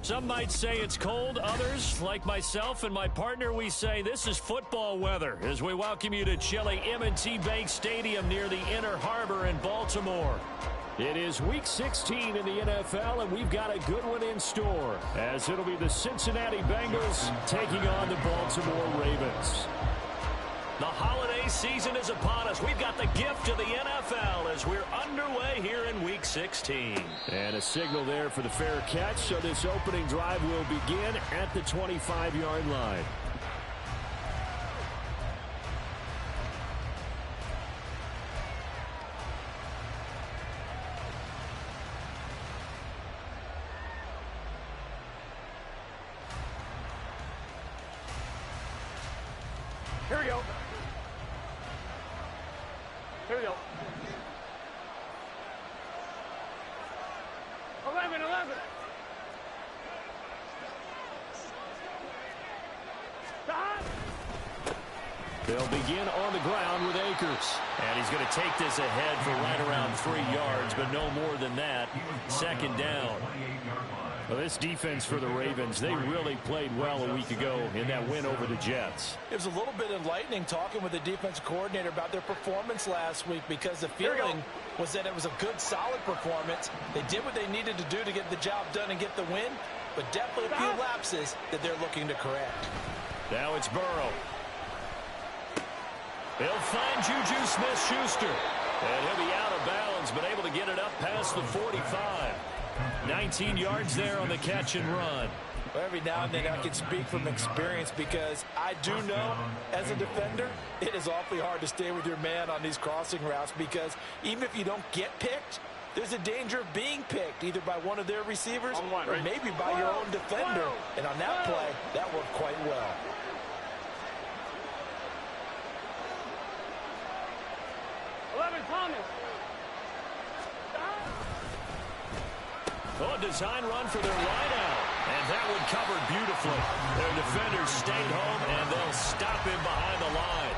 Some might say it's cold. Others, like myself and my partner, we say this is football weather as we welcome you to chilly M&T Bank Stadium near the Inner Harbor in Baltimore. It is Week 16 in the NFL, and we've got a good one in store, as it'll be the Cincinnati Bengals taking on the Baltimore Ravens. The holiday season is upon us. We've got the gift of the NFL as we're underway here in Week 16. And a signal there for the fair catch, so this opening drive will begin at the 25-yard line. Here we go. Here we go. 11. They'll begin on the ground with Akers. And he's going to take this ahead for right around 3 yards, but no more than that. Second down. Well, this defense for the Ravens, they really played well a week ago in that win over the Jets. It was a little bit enlightening talking with the defensive coordinator about their performance last week, because the feeling was that it was a good, solid performance. They did what they needed to do to get the job done and get the win, but definitely a few lapses that they're looking to correct. Now it's Burrow. He'll find Juju Smith-Schuster. And he'll be out of bounds, but able to get it up past the 45. 19 yards there on the catch and run. Well, every now and then I can speak from experience, because I do know as a defender it is awfully hard to stay with your man on these crossing routes, because even if you don't get picked, there's a danger of being picked either by one of their receivers or maybe by your own defender. And on that play, that worked quite well. Thomas. Oh, a design run for their wideout. And that one covered beautifully. Their defenders stayed home, and they'll stop him behind the line.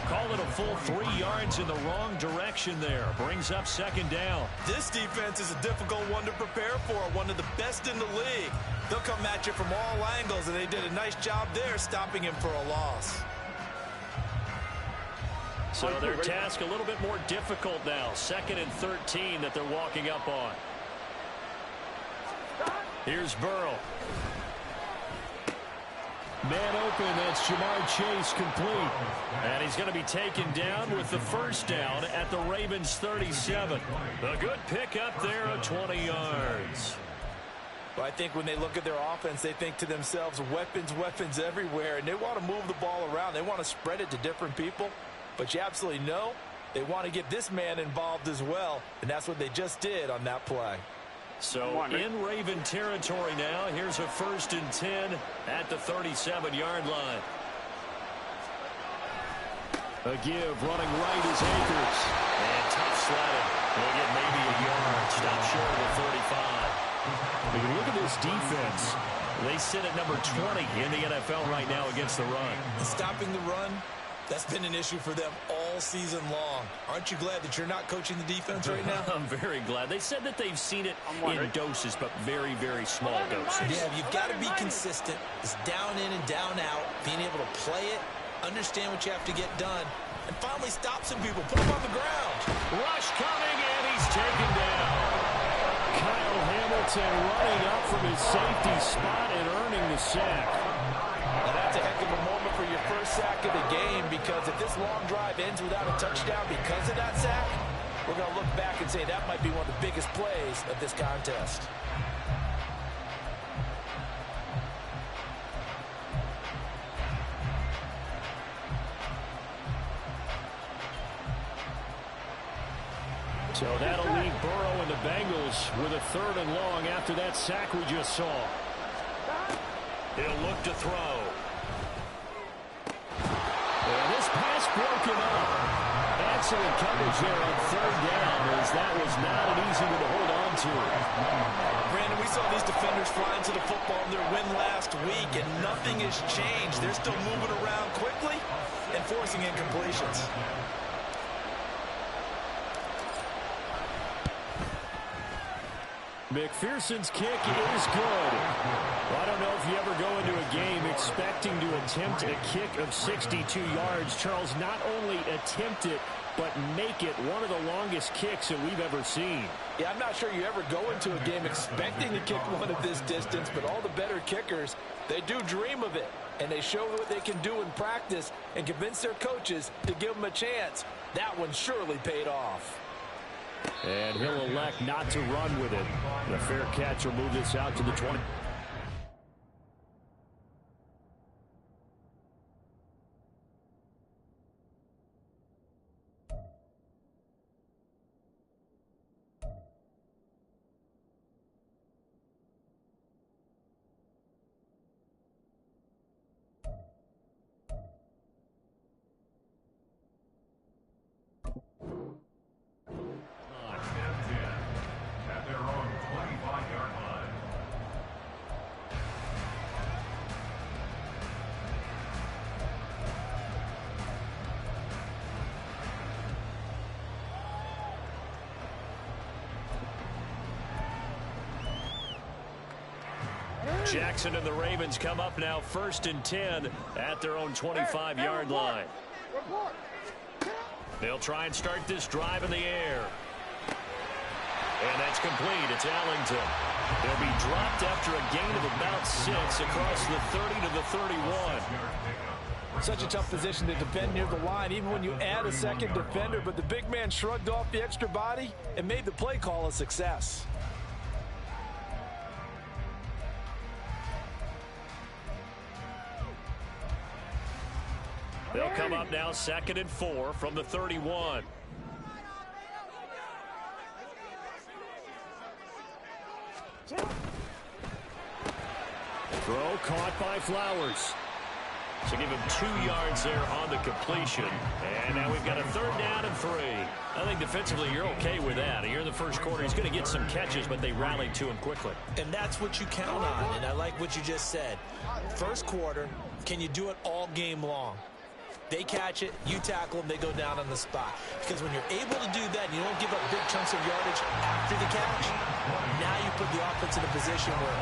Call it a full 3 yards in the wrong direction there. Brings up second down. This defense is a difficult one to prepare for, one of the best in the league. They'll come at you from all angles, and they did a nice job there stopping him for a loss. So their task a little bit more difficult now. 2nd and 13 that they're walking up on. Here's Burrow. Man open, that's Jamar Chase complete. And he's going to be taken down with the first down at the Ravens 37. A good pickup there of 20 yards. Well, I think when they look at their offense, they think to themselves, weapons everywhere, and they want to move the ball around. They want to spread it to different people. But you absolutely know they want to get this man involved as well, and that's what they just did on that play. So in Raven territory now, here's a 1st and 10 at the 37-yard line. A give, running right is Akers. And tough sledding. They'll get maybe a yard. Stop short of the 35. If you look at this defense, they sit at number 20 in the NFL right now against the run. Stopping the run, that's been an issue for them all season long. Aren't you glad that you're not coaching the defense right now? I'm very glad. They said that they've seen it in doses, but very, very small doses. Yeah, you've got to be consistent. It's down in and down out, being able to play it, understand what you have to get done, and finally stop some people, put them on the ground. Rush coming, and he's taken down. Kyle Hamilton running up from his safety spot and earning the sack. Now that's a heck of a moment for your first sack of the game, because if this long drive ends without a touchdown because of that sack, we're going to look back and say that might be one of the biggest plays of this contest. So that'll leave Burrow and the Bengals with a 3rd and long after that sack we just saw. He'll look to throw. And this pass broken up. Excellent coverage there on 3rd down, as that was not an easy one to hold on to. Brandon, we saw these defenders fly into the football in their win last week, and nothing has changed. They're still moving around quickly and forcing incompletions. McPherson's kick is good. Well, I don't know if you ever go into a game expecting to attempt a kick of 62 yards. Charles, not only attempt it, but make it one of the longest kicks that we've ever seen. Yeah, I'm not sure you ever go into a game expecting to kick one of this distance, but all the better kickers, they do dream of it. And they show what they can do in practice and convince their coaches to give them a chance. That one surely paid off. And he'll elect not to run with it. The fair catch will move this out to the 20. Jackson and the Ravens come up now 1st and 10 at their own 25-yard line. They'll try and start this drive in the air. And that's complete. It's Ellington. They'll be dropped after a gain of about 6 across the 30 to the 31. Such a tough position to defend near the line, even when you add a second defender. But the big man shrugged off the extra body and made the play call a success. They'll come up now 2nd and 4 from the 31. Throw caught by Flowers. So give him 2 yards there on the completion. And now we've got a 3rd down and 3. I think defensively you're okay with that. Here in the first quarter, he's going to get some catches, but they rallied to him quickly. And that's what you count on, and I like what you just said. First quarter, can you do it all game long? They catch it, you tackle them, they go down on the spot. Because when you're able to do that and you don't give up big chunks of yardage after the catch, now you put the offense in a position where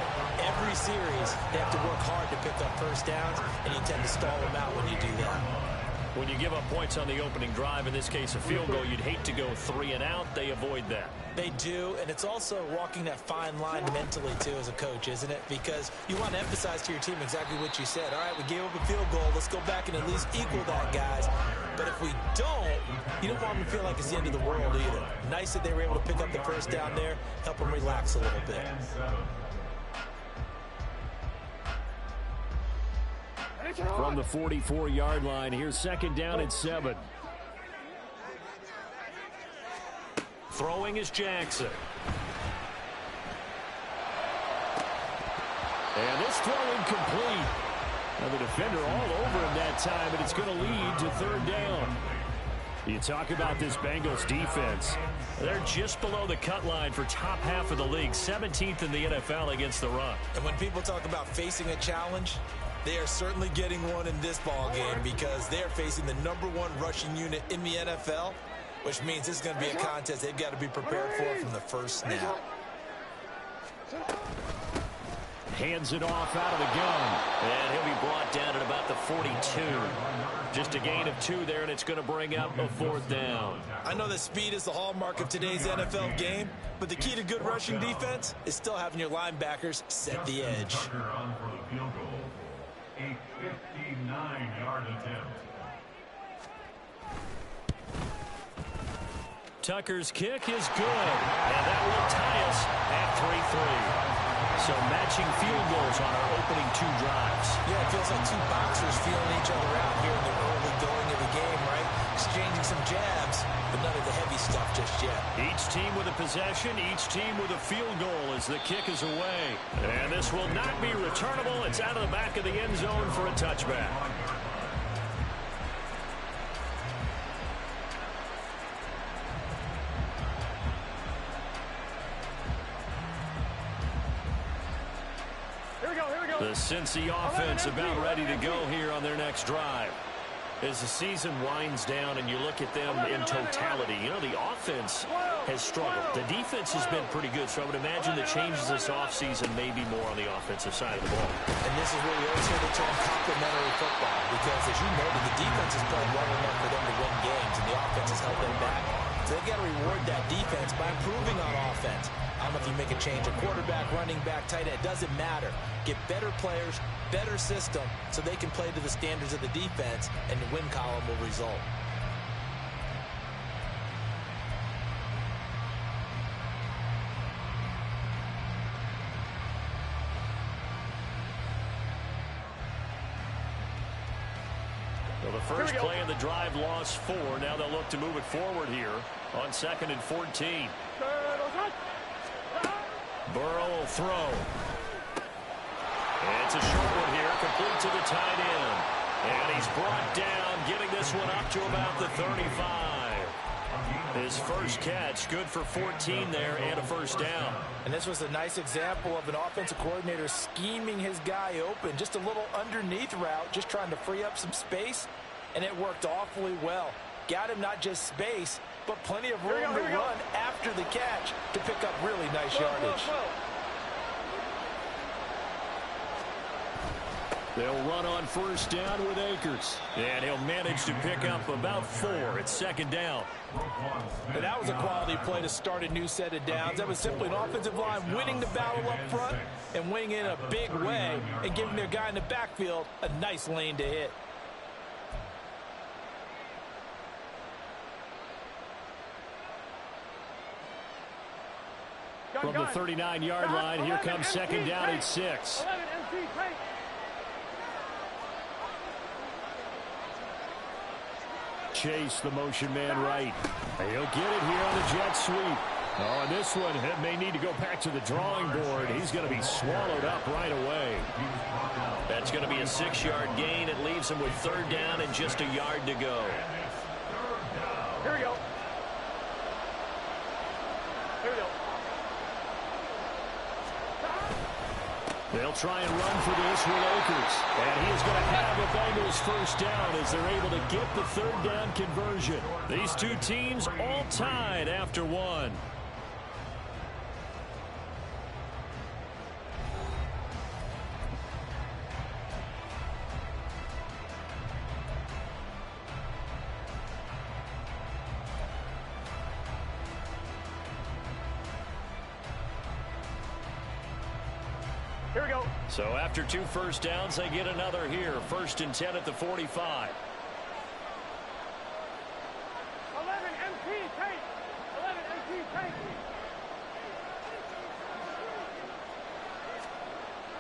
every series they have to work hard to pick up first downs, and you tend to stall them out when you do that. When you give up points on the opening drive, in this case a field goal, you'd hate to go 3 and out. They avoid that. They do, and it's also walking that fine line mentally, too, as a coach, isn't it? Because you want to emphasize to your team exactly what you said. All right, we gave up a field goal. Let's go back and at least equal that, guys. But if we don't, you don't want them to feel like it's the end of the world either. Nice that they were able to pick up the first down there, help them relax a little bit. From the 44-yard line, here's 2nd down and 7. Throwing is Jackson. And this throw incomplete. Now the defender all over him that time, and it's going to lead to 3rd down. You talk about this Bengals defense. They're just below the cut line for top half of the league, 17th in the NFL against the run. And when people talk about facing a challenge, they are certainly getting one in this ball game because they're facing the #1 rushing unit in the NFL, which means this is going to be a contest they've got to be prepared for from the first snap. Hands it off out of the gun. And he'll be brought down at about the 42. Just a gain of 2 there, and it's going to bring up a 4th down. I know that speed is the hallmark of today's NFL game, but the key to good rushing defense is still having your linebackers set the edge. A 59-yard attempt. Tucker's kick is good, and that will tie us at 3-3. So matching field goals on our opening 2 drives. Yeah, it feels like 2 boxers feeling each other out here in the early going of the game, right? Exchanging some jabs, but none of the heavy stuff just yet. Each team with a possession, each team with a field goal as the kick is away. And this will not be returnable. It's out of the back of the end zone for a touchback. The Cincy offense about ready to go here on their next drive. As the season winds down and you look at them in totality, you know, the offense has struggled. The defense has been pretty good, so I would imagine the changes this offseason may be more on the offensive side of the ball. And this is where we always hear the term complementary football, because as you noted, the defense has played well enough for them to win games, and the offense has held them back. So they've got to reward that defense by improving on offense. I don't know if you make a change, a quarterback, running back, tight end, it doesn't matter. Get better players, better system, so they can play to the standards of the defense, and the win column will result. Well, the first play of the drive lost 4. Now they'll look to move it forward here on 2nd and 14. Burrow will throw. It's a short one here, complete to the tight end. And he's brought down, getting this one up to about the 35. His first catch, good for 14 there and a first down. And this was a nice example of an offensive coordinator scheming his guy open. Just a little underneath route, just trying to free up some space, and it worked awfully well. Got him not just space, but plenty of room to run after the catch to pick up really nice yardage. They'll run on first down with Akers. And he'll manage to pick up about 4. It's 2nd down. But that was a quality play to start a new set of downs. That was simply an offensive line winning the battle up front and winning in a big way and giving their guy in the backfield a nice lane to hit. From the 39-yard line, here comes 2nd down at 6. Chase, the motion man right. He'll get it here on the jet sweep. Oh, and this one may need to go back to the drawing board. He's going to be swallowed up right away. That's going to be a 6-yard gain. It leaves him with 3rd down and just a yard to go. Here we go. Here we go. They'll try and run for this with Akers. And he is going to have the Bengals first down as they're able to get the 3rd down conversion. These two teams all tied after 1. Here we go. So after 2 first downs, they get another here. 1st and 10 at the 45. 11 MT tape. 11 MT tape.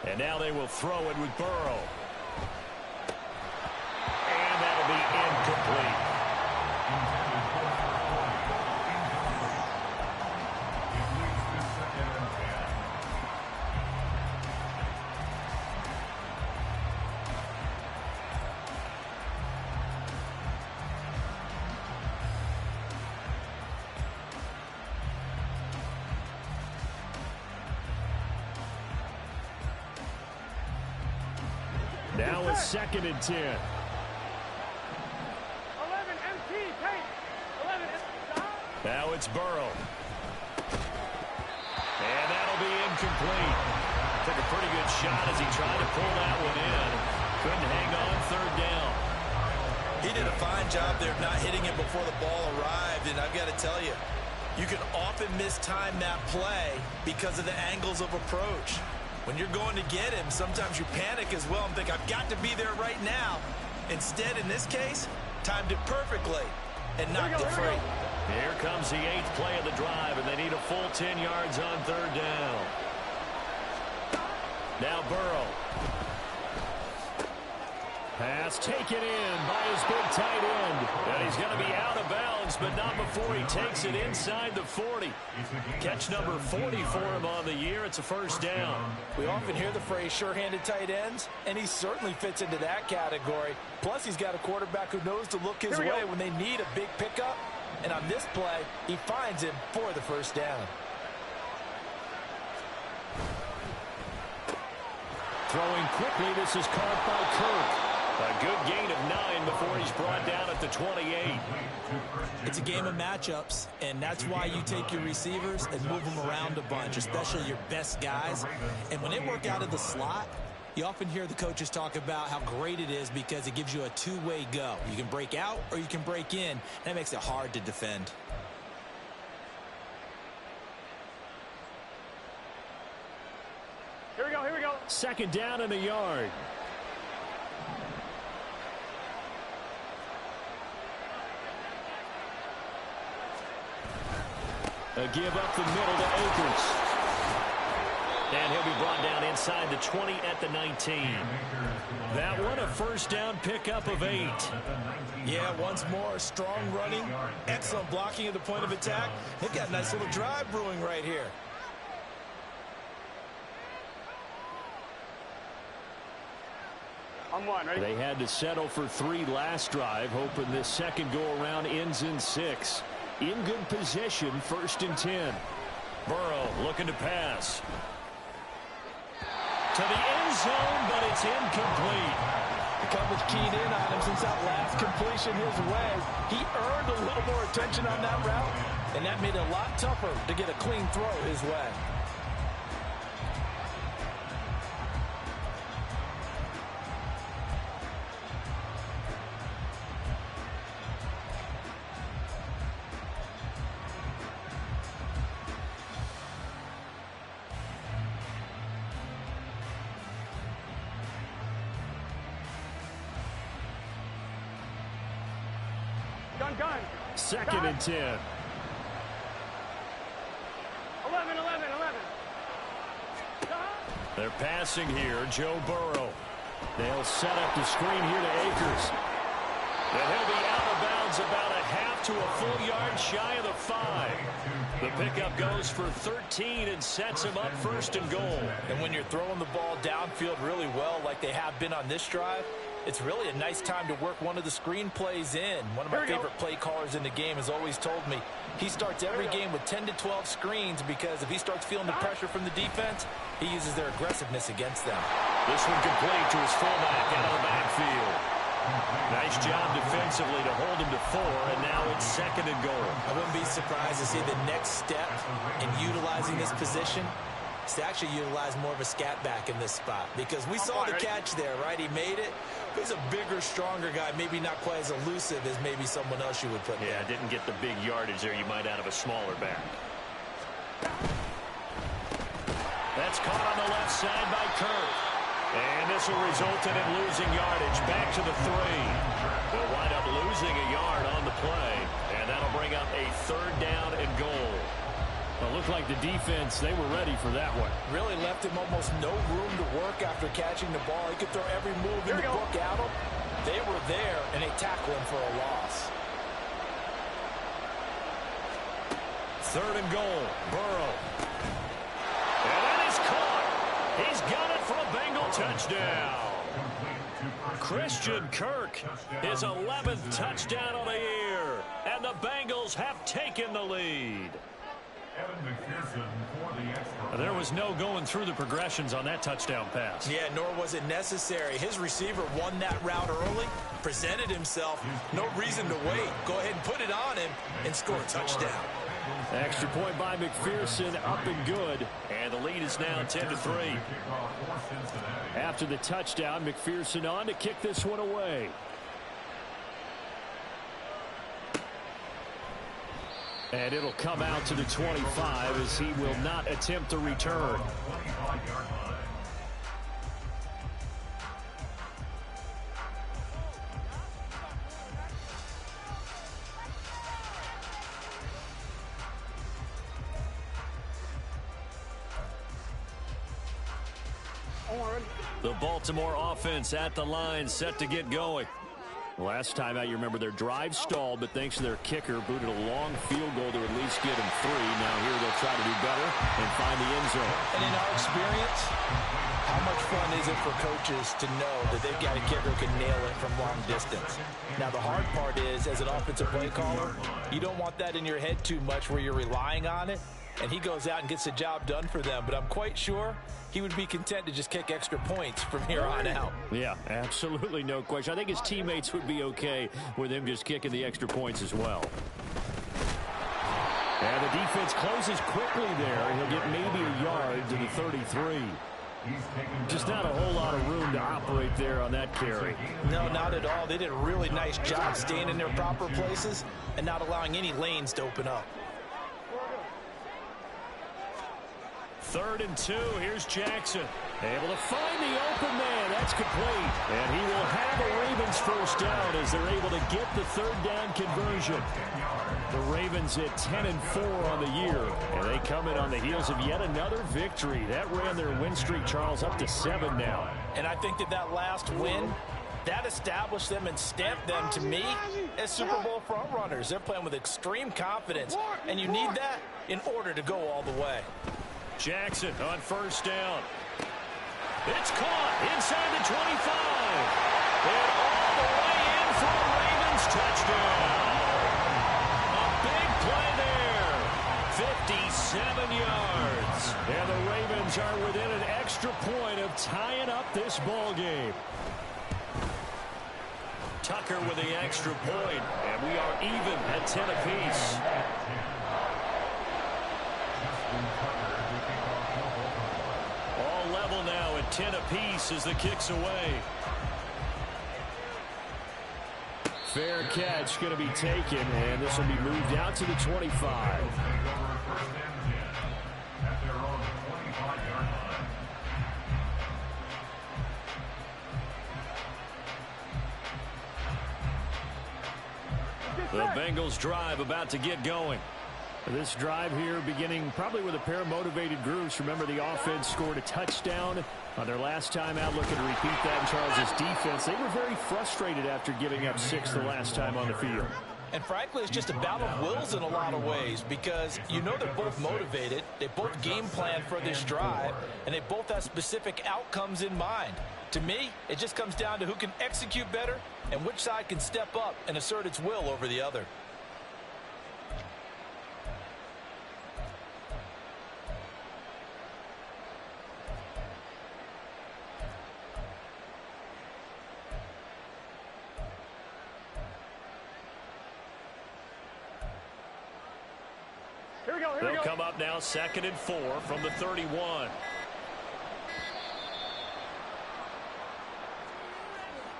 And now they will throw it with Burrow. And that'll be incomplete. Now it's 2nd and 10. 11 MT tape. 11 MT. Now it's Burrow. And that'll be incomplete. Took a pretty good shot as he tried to pull that one in. Couldn't hang on 3rd down. He did a fine job there of not hitting it before the ball arrived, and I've got to tell you, you can often mistime that play because of the angles of approach. When you're going to get him, sometimes you panic as well and think, I've got to be there right now. Instead, in this case, timed it perfectly and knocked it free. Here comes the 8th play of the drive, and they need a full 10 yards on 3rd down. Now Burrow. Pass taken in by his big tight end. And he's going to be out of bounds, but not before he takes it inside the 40. Catch number 40 for him on the year. It's a first down. We often hear the phrase sure-handed tight ends, and he certainly fits into that category. Plus, he's got a quarterback who knows to look his way when they need a big pickup. And on this play, he finds him for the first down. Throwing quickly, this is caught by Kirk. A good gain of 9 before he's brought at the 28. It's a game of matchups, and that's why you take your receivers and move them around a bunch, especially your best guys. And when they work out of the slot, you often hear the coaches talk about how great it is because it gives you a two-way go. You can break out or you can break in. That makes it hard to defend. Here we go, here we go. Second down and a yard. A give up the middle to Akers. And he'll be brought down inside the 20 at the 19. That one a first down pickup of 8. Yeah, once more, strong running, excellent blocking at the point of attack. They've got a nice little drive brewing right here. On one, ready? They had to settle for 3 last drive, hoping this second go-around ends in 6. In good position, 1st and 10. Burrow looking to pass. To the end zone, but it's incomplete. The coverage keyed in on him since that last completion his way. He earned a little more attention on that route, and that made it a lot tougher to get a clean throw his way. Gun. 2nd and 10. 11. They're passing here, Joe Burrow. They'll set up the screen here to Akers. And he'll be out of bounds about a half to a full yard shy of the 5. The pickup goes for 13 and sets him up 1st and goal. And when you're throwing the ball downfield really well like they have been on this drive, it's really a nice time to work one of the screen plays in. One of my favorite play callers in the game has always told me he starts every game with 10 to 12 screens because if he starts feeling the pressure from the defense, he uses their aggressiveness against them. This one complete to his fullback out of the backfield. Nice job defensively to hold him to 4, and now it's 2nd and goal. I wouldn't be surprised to see the next step in utilizing this position is to actually utilize more of a scat back in this spot because we saw the catch there, right? He made it. He's a bigger, stronger guy, maybe not quite as elusive as maybe someone else you would put Yeah, didn't get the big yardage there you might out of a smaller back. That's caught on the left side by Kirk. And this will result in it losing yardage back to the 3. They'll wind up losing a yard on the play, and that'll bring up a 3rd down and goal. Well, it looked like the defense, they were ready for that one. Really left him almost no room to work after catching the ball. He could throw every move in the book at him. They were there, and they tackled him for a loss. 3rd and goal, Burrow. And that is caught. He's got it for a Bengal touchdown. Christian Kirk, his 11th touchdown of the year. And the Bengals have taken the lead. There was no going through the progressions on that touchdown pass. Yeah, nor was it necessary. His receiver won that route early, presented himself. No reason to wait. Go ahead and put it on him and score a touchdown. Extra point by McPherson, up and good. And the lead is now 10-3. After the touchdown, McPherson on to kick this one away. And it'll come out to the 25 as he will not attempt a return. The Baltimore offense at the line, set to get going. Last time out, you remember their drive stalled, but thanks to their kicker, booted a long field goal to at least get them 3. Now here they'll try to do better and find the end zone. And in our experience, how much fun is it for coaches to know that they've got a kicker who can nail it from long distance? Now the hard part is, as an offensive play caller, you don't want that in your head too much where you're relying on it. and he goes out and gets the job done for them. But I'm quite sure he would be content to just kick extra points from here on out. Yeah, absolutely no question. I think his teammates would be okay with him just kicking the extra points as well. And the defense closes quickly there. He'll get maybe a yard to the 33. Just not a whole lot of room to operate there on that carry. No, not at all. They did a really nice job staying in their proper places and not allowing any lanes to open up. 3rd and 2. Here's Jackson. Able to find the open man. That's complete. And he will have a Ravens first down as they're able to get the 3rd down conversion. The Ravens at 10-4 on the year. And they come in on the heels of yet another victory. That ran their win streak, Charles, up to 7 now. And I think that last win, that established them and stamped them, to me, as Super Bowl frontrunners. They're playing with extreme confidence. And you need that in order to go all the way. Jackson on first down. It's caught inside the 25. And all the way in for a Ravens touchdown. A big play there. 57 yards. And the Ravens are within an extra point of tying up this ball game. Tucker with the extra point. And we are even at 10 apiece. Level now at 10 apiece as the kick's away. Fair catch going to be taken, and this will be moved out to the 25. The Bengals drive about to get going. This drive here beginning probably with a pair of motivated groups. Remember, the offense scored a touchdown on their last time out. Looking to repeat that in Charles' defense. They were very frustrated after giving up 6 the last time on the field. And frankly, it's just a battle of wills in a lot of ways, because you know they're both motivated. They both game plan for this drive, and they both have specific outcomes in mind. To me, it just comes down to who can execute better and which side can step up and assert its will over the other. They'll come up now 2nd and 4 from the 31.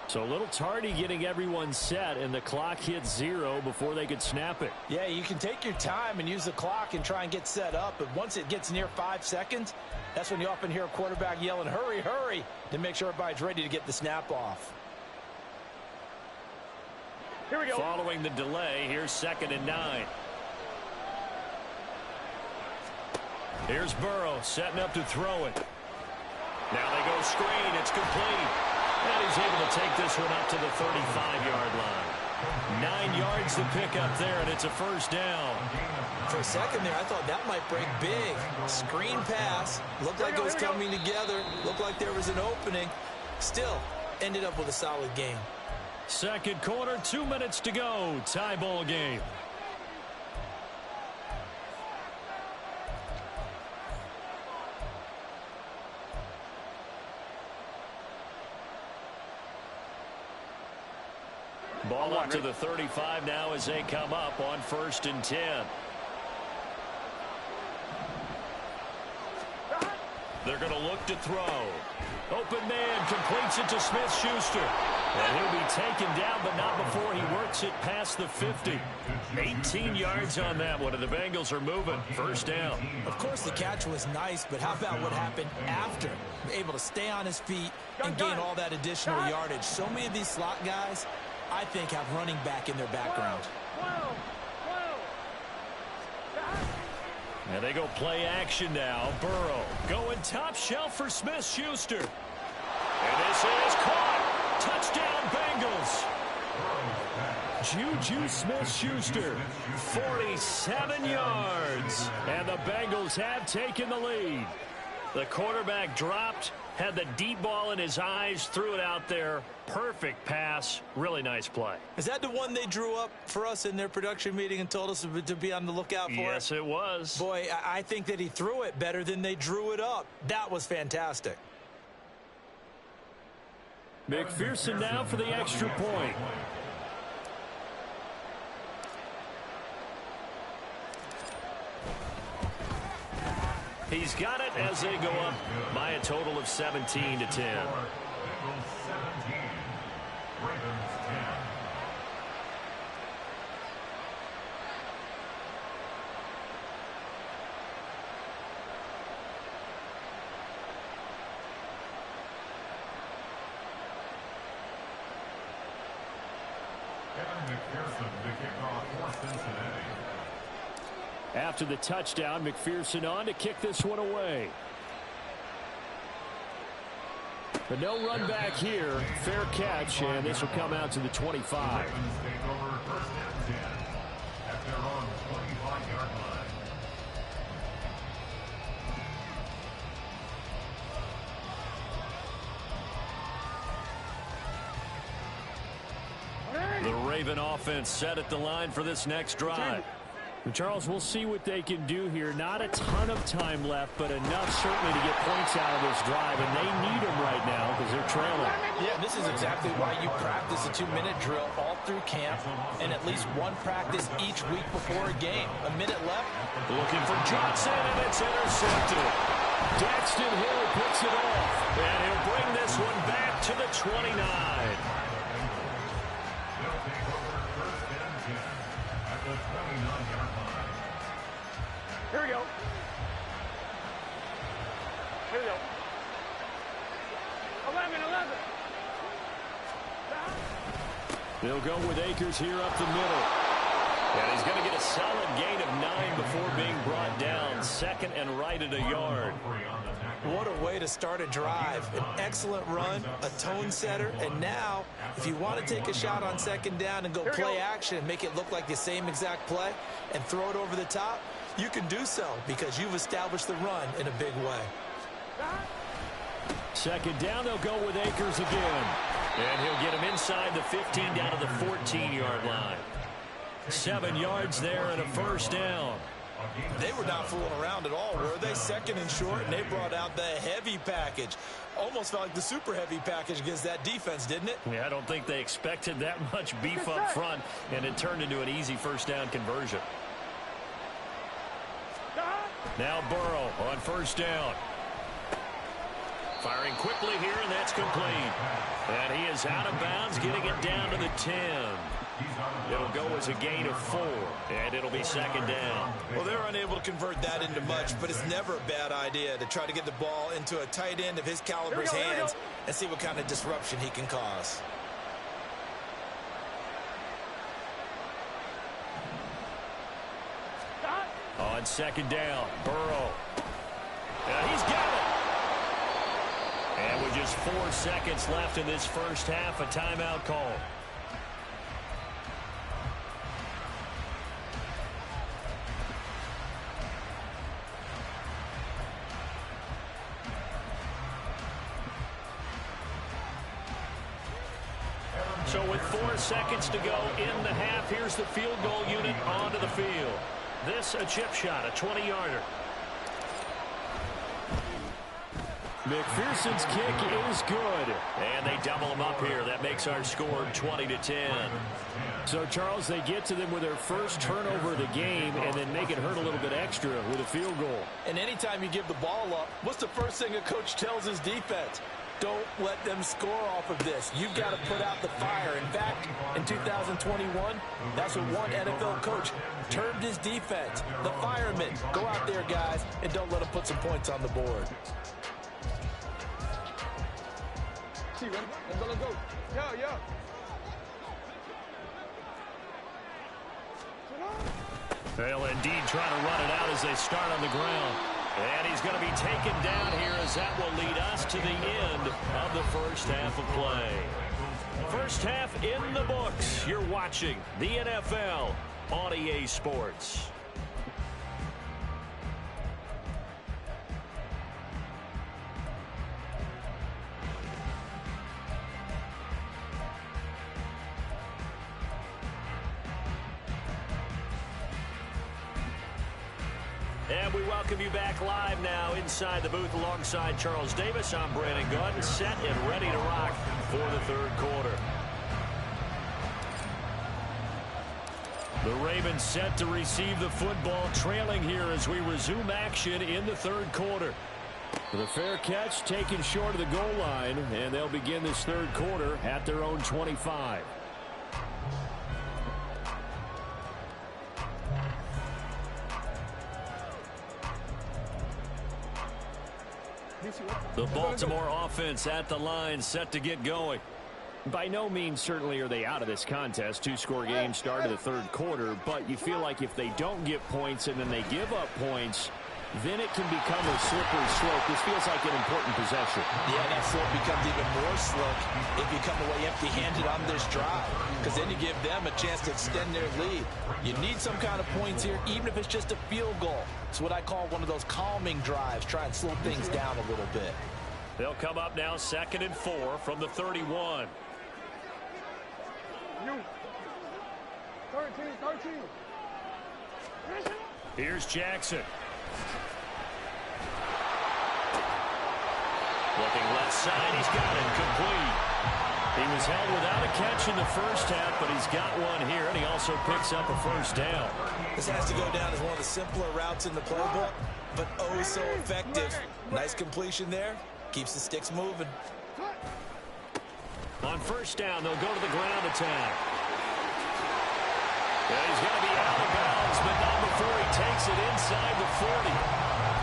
So a little tardy getting everyone set, and the clock hits 0 before they could snap it. Yeah, you can take your time and use the clock and try and get set up, but once it gets near 5 seconds, that's when you often hear a quarterback yelling, hurry, hurry, to make sure everybody's ready to get the snap off. Here we go. Following the delay, here's 2nd and 9. Here's Burrow setting up to throw it. Now they go screen. It's complete. And he's able to take this one up to the 35-yard line. 9 yards to pick up there, and it's a first down. For a second there, I thought that might break big. Screen pass. Looked like it was coming together. Looked like there was an opening. Still, ended up with a solid game. Second quarter, 2 minutes to go. Tie ball game. Ball up to the 35 now as they come up on 1st and 10. They're going to look to throw. Open man completes it to Smith-Schuster. And he'll be taken down, but not before he works it past the 50. 18 yards on that one, and the Bengals are moving. First down. Of course, the catch was nice, but how about what happened after? Able to stay on his feet and gain all that additional yardage. So many of these slot guys, I think, have running back in their background. And they go play action now. Burrow going top shelf for Smith-Schuster. And this is caught. Touchdown, Bengals. Juju Smith-Schuster, 47 yards. And the Bengals have taken the lead. The quarterback dropped, Had the deep ball in his eyes, threw it out there. Perfect pass. Really nice play. Is that the one they drew up for us in their production meeting and told us to be on the lookout for? Yes, it was. Boy, I think that he threw it better than they drew it up. That was fantastic. McPherson now for the extra point. He's got it as they go up by a total of 17-10. Bengals 17, Ravens 10. Kevin McPherson to kick off for Cincinnati. After the touchdown, McPherson on to kick this one away. But no run back here. Fair catch, and this will come out to the 25. Ravens take over first and 10 at their own 25-yard line. The Raven offense set at the line for this next drive. And Charles, we'll see what they can do here. Not a ton of time left, but enough certainly to get points out of this drive, and they need them right now because they're trailing. Yeah, this is exactly why you practice a 2-minute drill all through camp and at least one practice each week before a game. A minute left. Looking for Johnson, and it's intercepted. Daxton Hill picks it off, and he'll bring this one back to the 29. They'll take over first and 10 at the 29-yard line. Here we go. Here we go. 11. They'll go with Akers here up the middle. And he's going to get a solid gain of 9 before being brought down. Second and right at a yard. What a way to start a drive. An excellent run, a tone setter, and now if you want to take a shot on second down and go play action and make it look like the same exact play and throw it over the top, you can do so because you've established the run in a big way. Second down, they'll go with Akers again. And he'll get him inside the 15 down to the 14-yard line. 7 yards there and a first down. They were not fooling around at all, were they? Second and short, and they brought out the heavy package. Almost felt like the super heavy package against that defense, didn't it? Yeah, I don't think they expected that much beef up front, and it turned into an easy first down conversion. Now Burrow on first down. Firing quickly here, and that's complete. And he is out of bounds, getting it down to the 10. It'll go as a gain of 4, and it'll be second down. Well, they're unable to convert that into much, but it's never a bad idea to try to get the ball into a tight end of his caliber's hands and see what kind of disruption he can cause. On second down, Burrow. And he's got it. And with just 4 seconds left in this first half, a timeout call. So with 4 seconds to go in the half, here's the field goal unit onto the field. This a chip shot, a 20-yarder. McPherson's kick is good. And they double him up here. That makes our score 20-10. So, Charles, they get to them with their first turnover of the game and then make it hurt a little bit extra with a field goal. And anytime you give the ball up, what's the first thing a coach tells his defense? Don't let them score off of this. You've got to put out the fire. In fact, in 2021, that's what one NFL coach termed his defense. The firemen. Go out there, guys, and don't let them put some points on the board. Let's go. Yo. They'll indeed try to run it out as they start on the ground. And he's going to be taken down here as that will lead us to the end of the first half of play. First half in the books. You're watching the NFL on EA Sports. And we welcome you back live now inside the booth alongside Charles Davis. I'm Brandon Gaudin, set and ready to rock for the third quarter. The Ravens set to receive the football, trailing here as we resume action in the third quarter. The fair catch taken short of the goal line, and they'll begin this third quarter at their own 25. The Baltimore offense at the line, set to get going. By no means certainly are they out of this contest. Two-score game start of the third quarter, but you feel like if they don't get points and then they give up points, then it can become a slippery slope. This feels like an important possession. Yeah, that slope becomes even more slick if you come away empty-handed on this drive, because then you give them a chance to extend their lead. You need some kind of points here, even if it's just a field goal. It's what I call one of those calming drives. Try and slow things down a little bit. They'll come up now 2nd and 4 from the 31. 13. Here's Jackson. Looking left side, he's got it complete. He was held without a catch in the first half, but he's got one here, and he also picks up a first down. This has to go down as one of the simpler routes in the playbook, but oh so effective. Nice completion there. Keeps the sticks moving. On first down, they'll go to the ground attack. Yeah, he's going to be out of bounds, but not before he takes it inside the 40.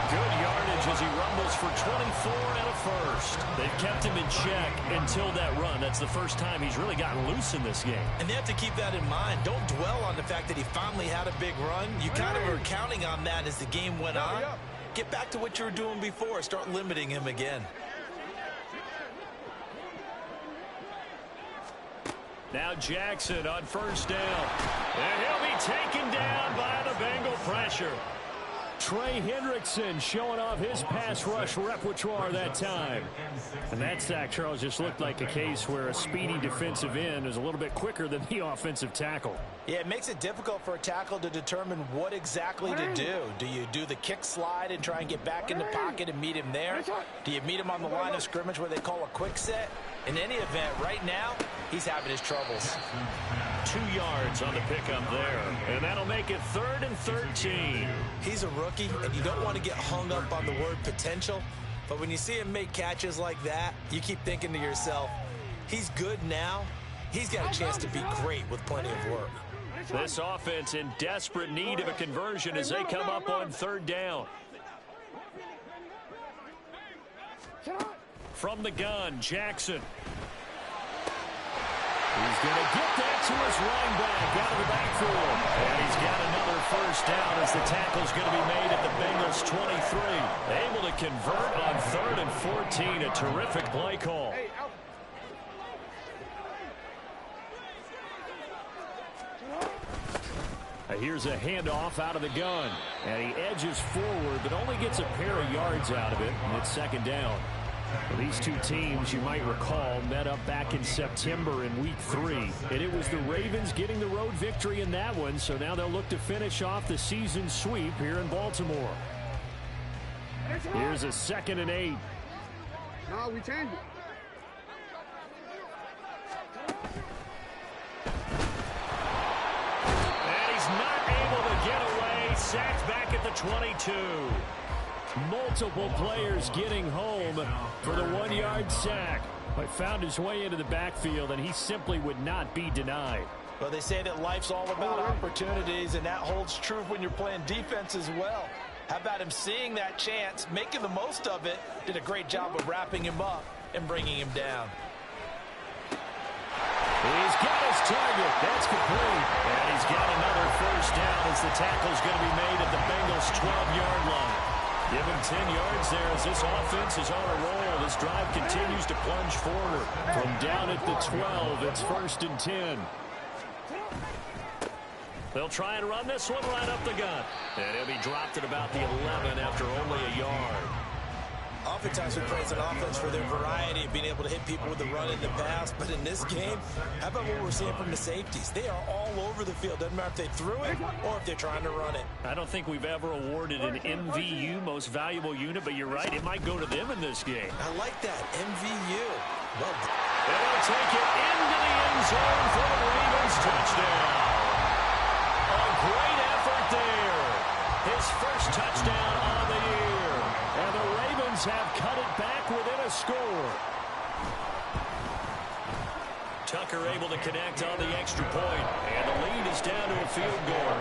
Good yardage as he rumbles for 24 and a first. They've kept him in check until that run. That's the first time he's really gotten loose in this game. And they have to keep that in mind. Don't dwell on the fact that he finally had a big run. You kind of were counting on that as the game went on. Get back to what you were doing before. Start limiting him again. Now Jackson on first down. And he'll be taken down by the Bengal pressure. Trey Hendrickson showing off his pass rush repertoire that time. And that sack, Charles, just looked like a case where a speedy defensive end is a little bit quicker than the offensive tackle. Yeah, it makes it difficult for a tackle to determine what exactly to do. Do you do the kick slide and try and get back in the pocket and meet him there? Do you meet him on the line of scrimmage where they call a quick set? In any event, right now, he's having his troubles. 2 yards on the pickup there. And that'll make it 3rd and 13. He's a rookie, and you don't want to get hung up on the word potential. But when you see him make catches like that, you keep thinking to yourself, he's good now. He's got a chance to be great with plenty of work. This offense in desperate need of a conversion as they come up on 3rd down. From the gun, Jackson. He's going to get that to his running back out of the backfield. And he's got another first down as the tackle's going to be made at the Bengals 23. Able to convert on 3rd and 14. A terrific play call. Here's a handoff out of the gun. And he edges forward, but only gets a pair of yards out of it. And it's 2nd down. Well, these two teams, you might recall, met up back in September in Week 3. And it was the Ravens getting the road victory in that one. So now they'll look to finish off the season sweep here in Baltimore. Here's a 2nd and 8. No, we changed it. And he's not able to get away. Sacked back at the 22. Multiple players getting home for the 1-yard sack. But found his way into the backfield, and he simply would not be denied. Well, they say that life's all about opportunities, and that holds true when you're playing defense as well. How about him seeing that chance, making the most of it, did a great job of wrapping him up and bringing him down. He's got his target. That's complete. And he's got another first down as the tackle's going to be made at the Bengals' 12-yard line. Give him 10 yards there as this offense is on a roll. This drive continues to plunge forward. From down at the 12, it's 1st and 10. They'll try and run this one right up the gut. And he'll be dropped at about the 11 after only a yard. Oftentimes we praise an offense for their variety of being able to hit people with the run in the pass. But in this game, how about what we're seeing from the safeties? They are all over the field. Doesn't matter if they threw it or if they're trying to run it. I don't think we've ever awarded an MVU, most valuable unit, but you're right, it might go to them in this game. I like that, MVU. Well, they'll take it into the end zone for the Ravens touchdown. A great effort there. His first touchdown on the year. And the Ravens have cut it back within a score. Tucker able to connect on the extra point. And the lead is down to a field goal.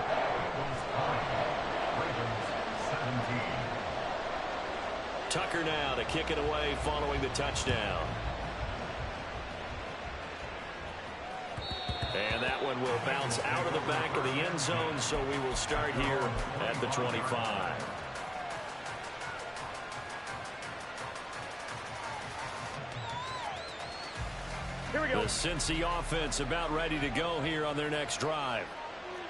Tucker now to kick it away following the touchdown. And that one will bounce out of the back of the end zone, so we will start here at the 25. Here we go. The Cincy offense about ready to go here on their next drive.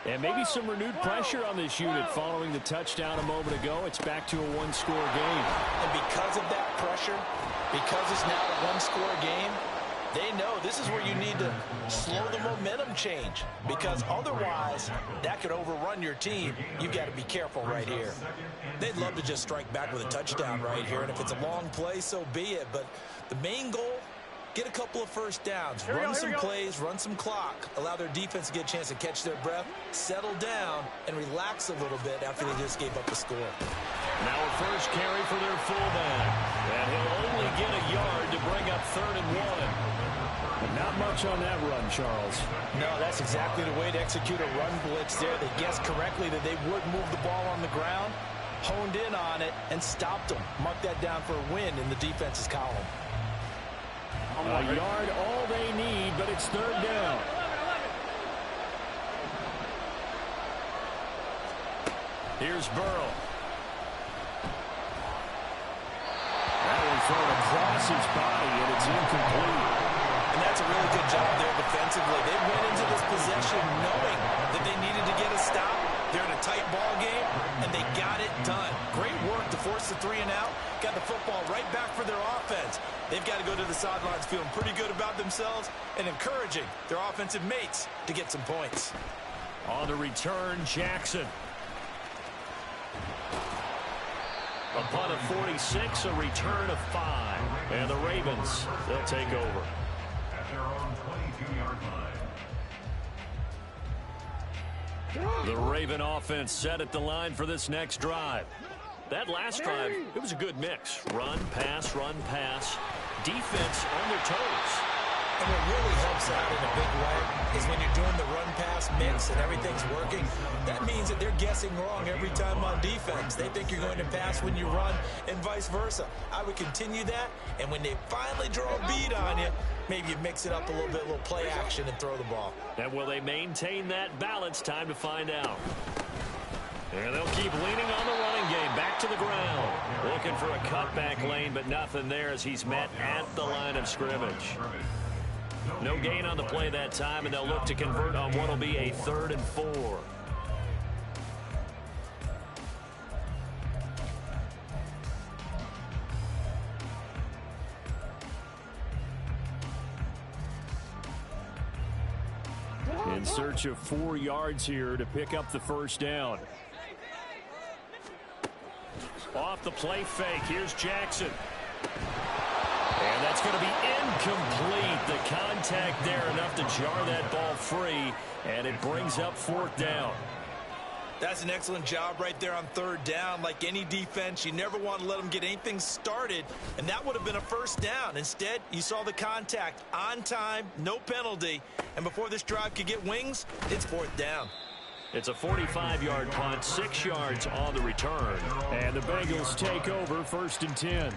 And maybe some renewed pressure on this unit following the touchdown a moment ago. It's back to a one-score game. And because of that pressure, because it's now a one-score game, they know this is where you need to slow the momentum change, because otherwise that could overrun your team. You've got to be careful right here. They'd love to just strike back with a touchdown right here, and if it's a long play, so be it. But the main goal, get a couple of first downs, run some plays, run some clock, allow their defense to get a chance to catch their breath, settle down, and relax a little bit after they just gave up the score. Now a first carry for their fullback, and he'll only get a yard to bring up 3rd and 1. Not much on that run, Charles. No, that's exactly the way to execute a run blitz there. They guessed correctly that they would move the ball on the ground, honed in on it, and stopped them. Mark that down for a win in the defense's column. A yard, all they need, but it's 3rd down. Here's Burrow. That one thrown across his body, and it's incomplete. And that's a really good job there defensively. They went into this possession knowing that they needed to get a stop. They're in a tight ball game, and they got it done. Great work to force the 3 and out. Got the football right back for their offense. They've got to go to the sidelines feeling pretty good about themselves and encouraging their offensive mates to get some points. On the return, Jackson. A punt of 46, a return of 5. And the Ravens, they'll take over. At their own 22-yard line. The Raven offense set at the line for this next drive. That last drive, it was a good mix. Run, pass, defense on their toes. And what really helps out in a big way is when you're doing the run-pass mix and everything's working, that means that they're guessing wrong every time on defense. They think you're going to pass when you run and vice versa. I would continue that, and when they finally draw a bead on you, maybe you mix it up a little bit, a little play action, and throw the ball. And will they maintain that balance? Time to find out. And they'll keep leaning on the running game. Back to the ground. Looking for a cutback lane, but nothing there as he's met at the line of scrimmage. No gain on the play that time, and they'll look to convert on what will be a 3rd and 4. In search of 4 yards here to pick up the first down. Off the play fake, here's Jackson. And that's going to be incomplete. The contact there enough to jar that ball free, and it brings up 4th down. That's an excellent job right there on 3rd down. Like any defense, you never want to let them get anything started, and that would have been a first down. Instead, you saw the contact on time, no penalty, and before this drive could get wings, it's 4th down. It's a 45-yard punt, 6 yards on the return, and the Bengals take over 1st and 10.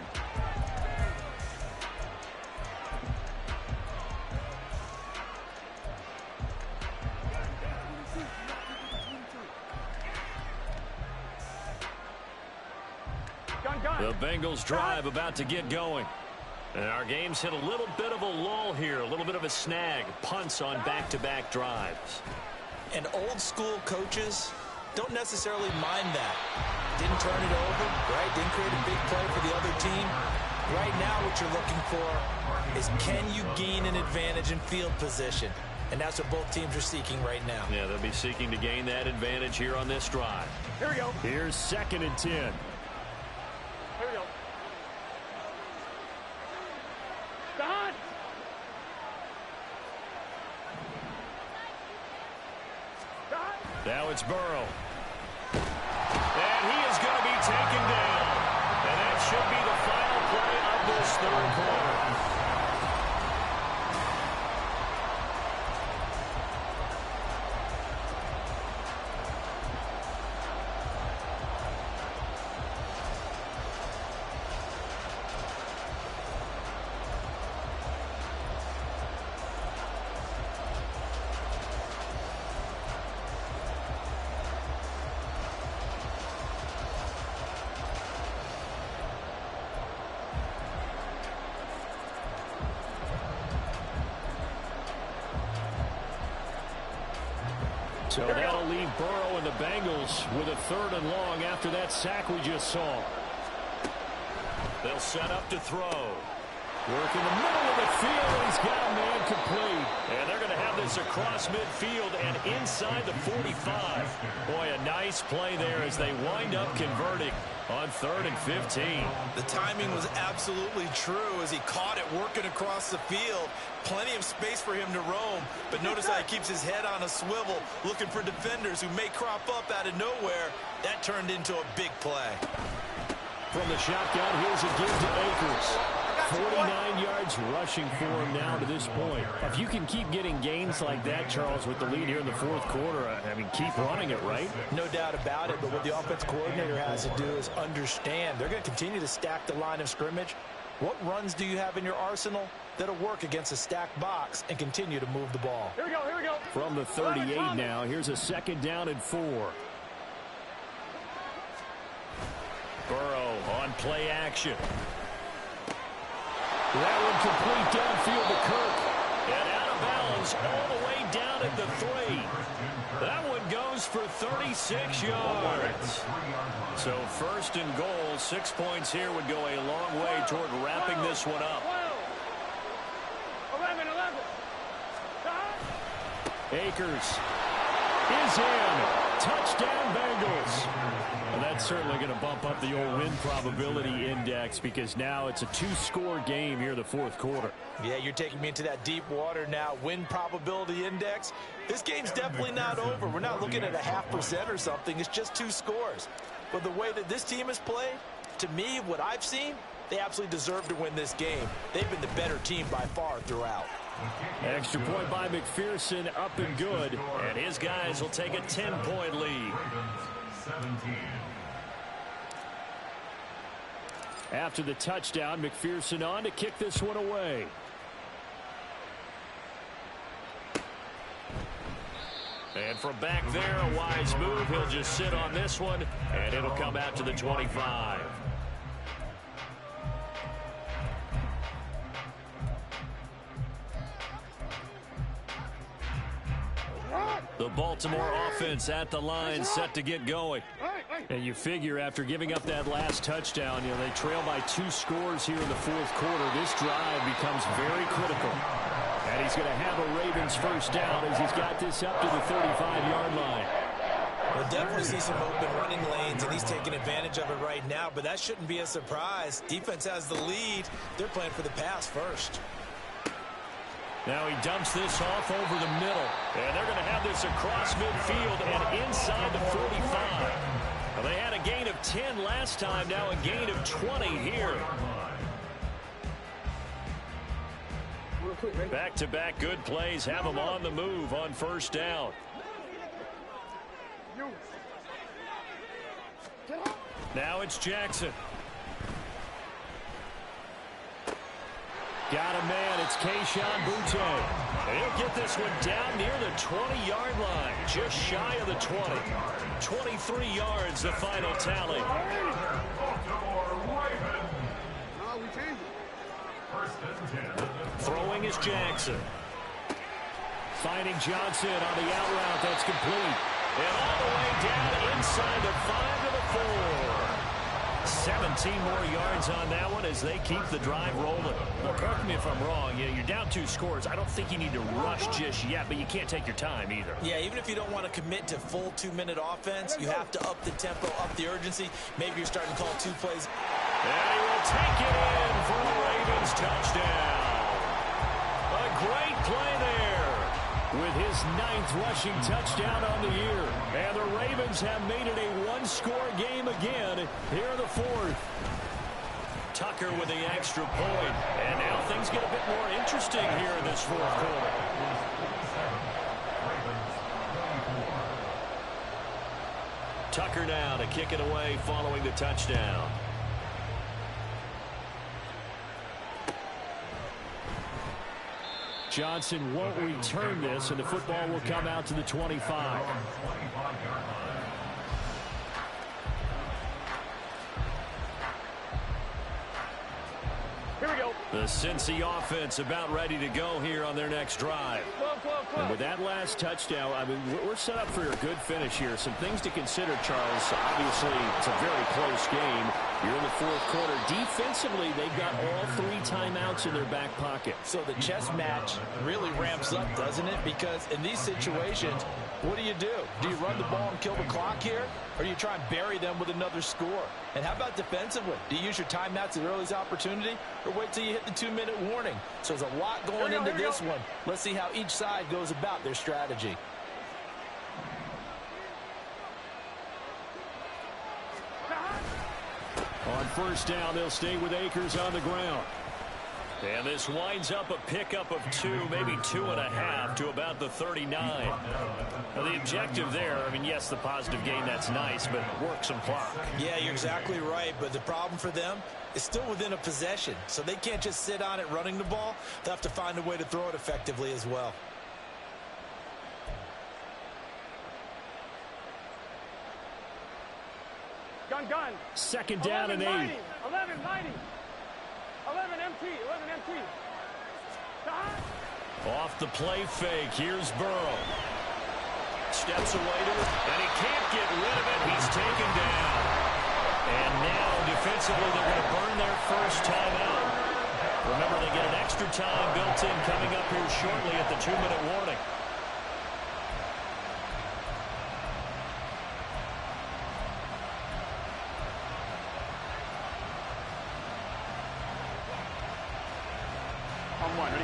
The Bengals drive about to get going. And our game's hit a little bit of a lull here, a little bit of a snag. Punts on back-to-back drives. And old school coaches don't necessarily mind that. Didn't turn it over, right? Didn't create a big play for the other team. Right now what you're looking for is can you gain an advantage in field position? And that's what both teams are seeking right now. Yeah, they'll be seeking to gain that advantage here on this drive. Here we go. Here's 2nd and 10. Here we go. Don! Don! Now it's Burrow. And he is going to be taken down. And that should be the final play of this 3rd quarter. So that'll leave Burrow and the Bengals with a 3rd and long after that sack we just saw. They'll set up to throw. Work in the middle of the field, and he's got a man complete. And they're going to have this across midfield and inside the 45. Boy, a nice play there as they wind up converting on 3rd and 15. The timing was absolutely true as he caught it working across the field. Plenty of space for him to roam, but notice how he keeps his head on a swivel, looking for defenders who may crop up out of nowhere. That turned into a big play. From the shotgun, here's a give to Akers. 49 yards rushing for him now to this point. If you can keep getting gains like that, Charles, with the lead here in the 4th quarter, I mean, keep running it, right? No doubt about it, but what the offense coordinator has to do is understand. They're going to continue to stack the line of scrimmage. What runs do you have in your arsenal that'll work against a stacked box and continue to move the ball? Here we go, here we go. From the 38 now, here's a 2nd down and 4. Burrow on play action. That one complete downfield to Kirk. And out of bounds all the way down at the 3. That one goes for 36 yards. So 1st and goal, 6 points here would go a long way toward wrapping this one up. 11, 11. Akers is in. Touchdown, Bengals. And that's certainly going to bump up the old win probability index because now it's a 2-score game here in the 4th quarter. Yeah, you're taking me into that deep water now. Win probability index. This game's definitely not over. We're not looking at a 0.5% or something. It's just 2 scores. But the way that this team has played, to me, what I've seen, they absolutely deserve to win this game. They've been the better team by far throughout. Extra point by McPherson, up and good. And his guys will take a 10-point lead. After the touchdown, McPherson on to kick this one away. And from back there, a wise move. He'll just sit on this one, and it'll come out to the 25. The Baltimore offense at the line, set to get going. And you figure after giving up that last touchdown, you know, they trail by 2 scores here in the 4th quarter. This drive becomes very critical. And he's going to have a Ravens 1st down as he's got this up to the 35-yard line. We'll definitely see some open running lanes, and he's taking advantage of it right now, but that shouldn't be a surprise. Defense has the lead. They're playing for the pass first. Now he dumps this off over the middle. And they're going to have this across midfield and inside the 45. Well, they had a gain of 10 last time, now a gain of 20 here. Back-to-back good plays have them on the move on 1st down. Now it's Jackson. Got a man, it's Kayshon Boutte. He'll get this one down near the 20-yard line, just shy of the 20. 23 yards, the final tally. Throwing is Jackson. Finding Johnson on the out route, that's complete. And all the way down inside the 5 to the 4. 17 more yards on that one as they keep the drive rolling. Well, correct me if I'm wrong. You're down 2 scores. I don't think you need to rush just yet, but you can't take your time either. Yeah, even if you don't want to commit to full 2-minute offense, you have to up the tempo, up the urgency. Maybe you're starting to call 2 plays. And he will take it in for the Ravens touchdown. A great play there with his 9th rushing touchdown on the year. And the Ravens have made it a 1-score game again here in the 4th. Tucker with the extra point. And now things get a bit more interesting here in this 4th quarter. Tucker now to kick it away following the touchdown. Johnson won't return this, and the football will come out to the 25. Here we go. The Cincy offense about ready to go here on their next drive. And with that last touchdown, I mean, we're set up for a good finish here. Some things to consider, Charles. Obviously, it's a very close game. You're in the 4th quarter. Defensively, they've got all 3 timeouts in their back pocket. So the chess match really ramps up, doesn't it? Because in these situations, what do? Do you run the ball and kill the clock here? Or do you try and bury them with another score? And how about defensively? Do you use your timeouts at earliest opportunity? Or wait till you hit the 2-minute warning? So there's a lot going into this one. Let's see how each side goes about their strategy. On 1st down, they'll stay with Akers on the ground. And this winds up a pickup of 2, maybe 2.5 to about the 39. Now, the objective there, I mean, yes, the positive gain, that's nice, but work some clock. Yeah, you're exactly right, but the problem for them is still within a possession, so they can't just sit on it running the ball. They'll have to find a way to throw it effectively as well. Gun. 2nd down and 8. 11 90. 11 MT. 11 MT. Off the play fake. Here's Burrow. Steps away to it, and he can't get rid of it. He's taken down. And now, defensively, they're going to burn their first timeout. Remember, they get an extra time built in coming up here shortly at the 2-minute warning.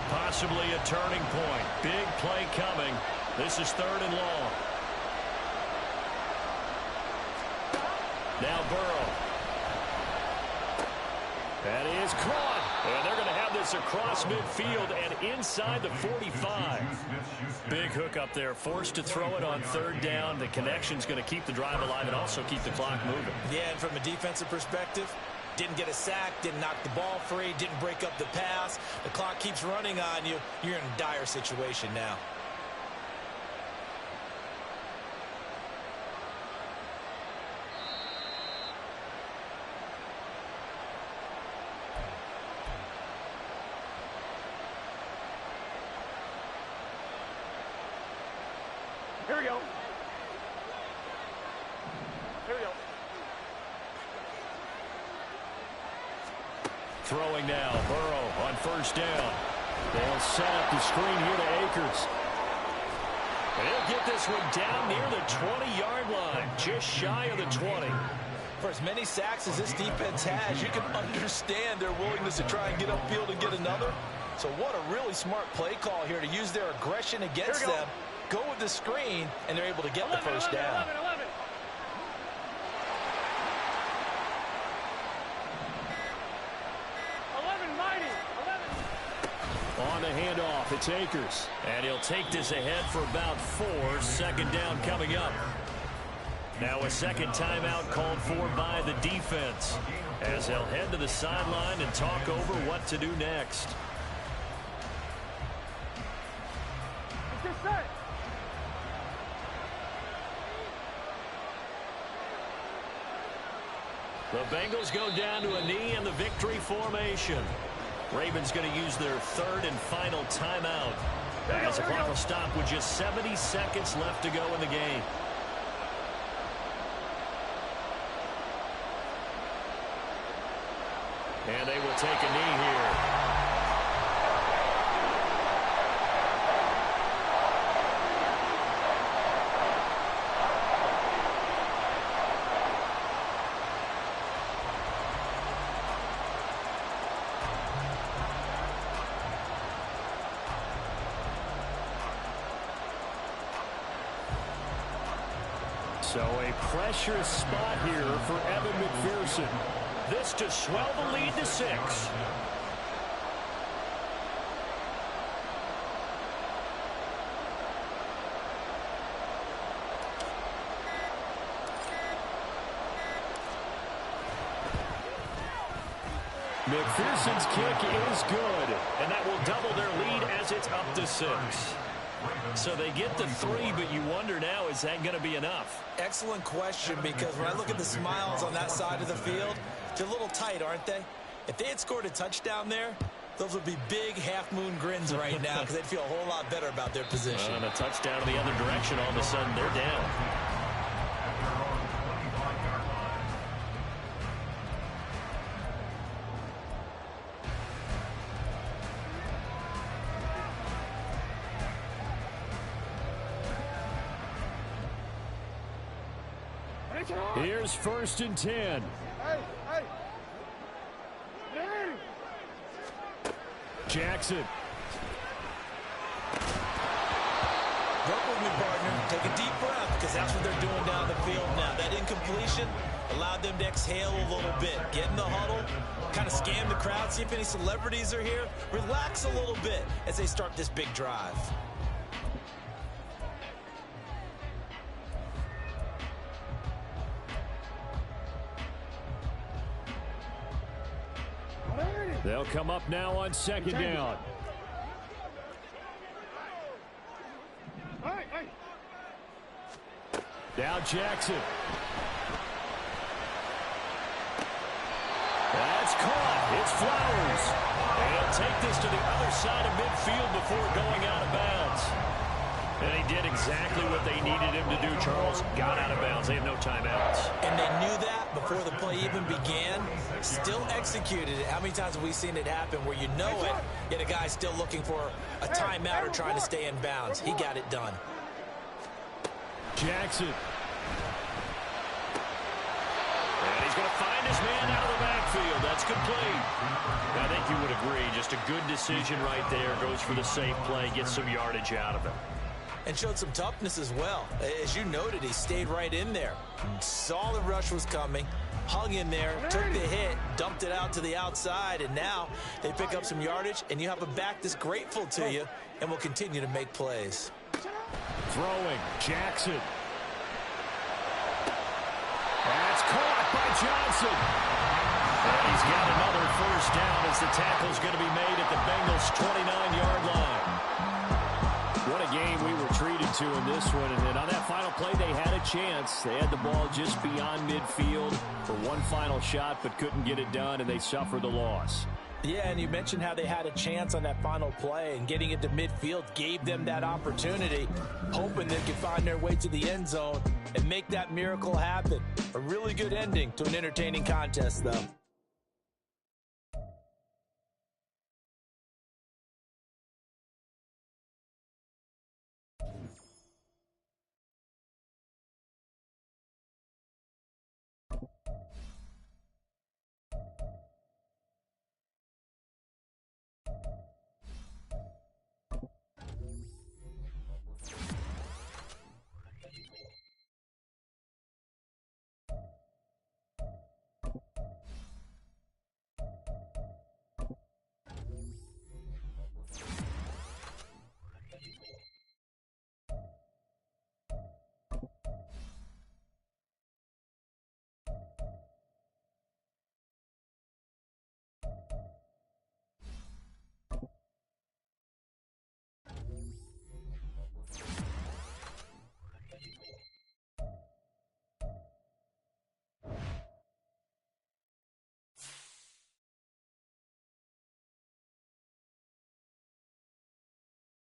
Possibly a turning point. Big play coming. This is 3rd and long. Now Burrow. That is caught. And they're going to have this across midfield and inside the 45. Big hook up there. Forced to throw it on 3rd down. The connection's going to keep the drive alive and also keep the clock moving. Yeah, and from a defensive perspective, didn't get a sack, didn't knock the ball free, didn't break up the pass. The clock keeps running on you. You're in a dire situation now. Here we go. Throwing now, Burrow on 1st down. They'll set up the screen here to Akers. And he'll get this one down near the 20-yard line, just shy of the 20. For as many sacks as this defense has, you can understand their willingness to try and get upfield and get another. So what a really smart play call here to use their aggression against them. Go with the screen, and they're able to get the first down. 11. On the handoff, it's Akers. And he'll take this ahead for about 4. 2nd down coming up. Now a 2nd timeout called for by the defense, as they'll head to the sideline and talk over what to do next. Get set. The Bengals go down to a knee in the victory formation. Ravens going to use their 3rd and final timeout as the clock will stop with just 70 seconds left to go in the game. And they will take a knee here. So a pressure spot here for Evan McPherson. This to swell the lead to 6. McPherson's kick is good, and that will double their lead as it's up to 6. So they get the 3, but you wonder now, is that going to be enough? Excellent question, because when I look at the smiles on that side of the field, they're a little tight, aren't they? If they had scored a touchdown there, those would be big half-moon grins right now because they'd feel a whole lot better about their position. And a touchdown in the other direction, all of a sudden they're down. Here's 1st and 10. Jackson. Work with me, partner. Take a deep breath, because that's what they're doing down the field now. That incompletion allowed them to exhale a little bit. Get in the huddle, kind of scan the crowd, see if any celebrities are here. Relax a little bit as they start this big drive. They'll come up now on 2nd down. Now Jackson. That's caught. It's Flowers. And he'll take this to the other side of midfield before going out of bounds. And he did exactly what they needed him to do, Charles. Got out of bounds. They have no timeouts. And they knew that before the play even began. Still executed it. How many times have we seen it happen where you know it, yet a guy's still looking for a timeout or trying to stay in bounds? He got it done. Jackson. And he's going to find his man out of the backfield. That's complete. I think you would agree. Just a good decision right there. Goes for the safe play. Gets some yardage out of it. And showed some toughness as well. As you noted, he stayed right in there. Saw the rush was coming. Hung in there. Took the hit. Dumped it out to the outside. And now they pick up some yardage. And you have a back that's grateful to you and will continue to make plays. Throwing. Jackson. That's caught by Johnson. And he's got another 1st down as the tackle's going to be made at the Bengals' 29-yard line. What a game we were treated to in this one. And then on that final play, they had a chance. They had the ball just beyond midfield for one final shot, but couldn't get it done, and they suffered the loss. Yeah, and you mentioned how they had a chance on that final play, and getting it to midfield gave them that opportunity, hoping they could find their way to the end zone and make that miracle happen. A really good ending to an entertaining contest, though.